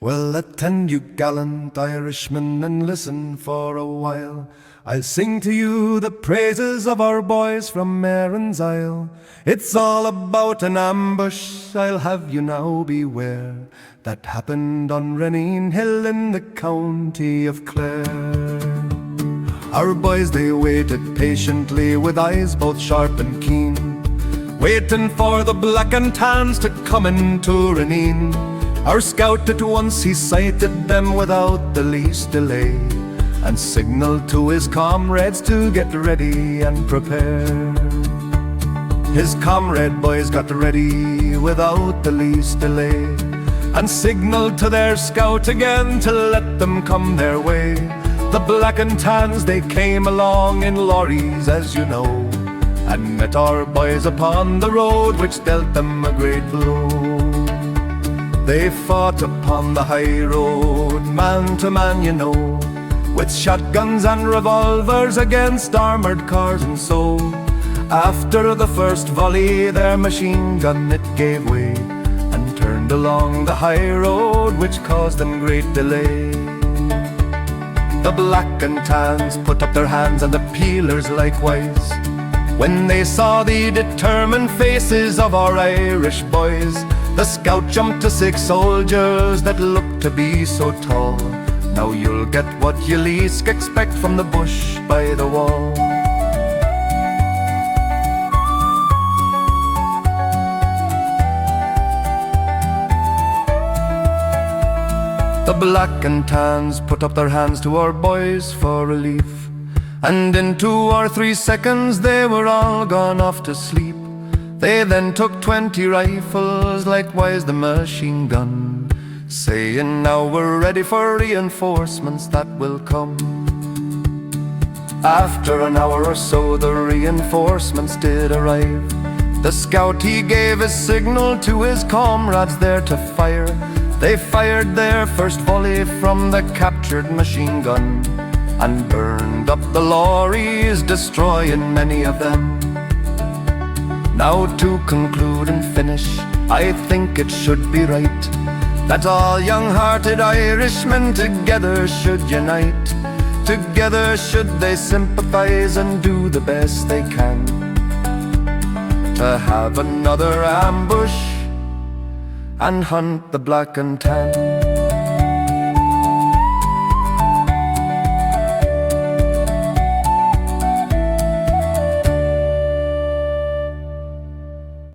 Well, attend you gallant Irishmen and listen for a while. I'll sing to you the praises of our boys from Erin's Isle. It's all about an ambush, I'll have you now beware, that happened on Rineen Hill in the county of Clare. Our boys, they waited patiently with eyes both sharp and keen, waiting for the black and tans to come into Rineen. Our scout at once he sighted them without the least delay, and signaled to his comrades to get ready and prepare. His comrade boys got ready without the least delay, and signaled to their scout again to let them come their way. The black and tans, they came along in lorries, as you know, and met our boys upon the road, which dealt them a great blow. They fought upon the high road, man to man, you know, with shotguns and revolvers against armored cars and so. After the first volley, their machine gun it gave way, and turned along the high road, which caused them great delay. The black and tans put up their hands, and the peelers likewise, when they saw the determined faces of our Irish boys. The scout jumped to 6 soldiers that looked to be so tall. Now you'll get what you least expect from the bush by the wall. The black and tans put up their hands to our boys for relief, and in 2 or 3 seconds they were all gone off to sleep. They then took 20 rifles, likewise the machine gun, saying now we're ready for reinforcements that will come. After an hour or so the reinforcements did arrive. The scout he gave his signal to his comrades there to fire. They fired their first volley from the captured machine gun, and burned up the lorries, destroying many of them. Now to conclude and finish, I think it should be right that all young-hearted Irishmen together should unite. Together should they sympathize and do the best they can, to have another ambush and hunt the black and tan.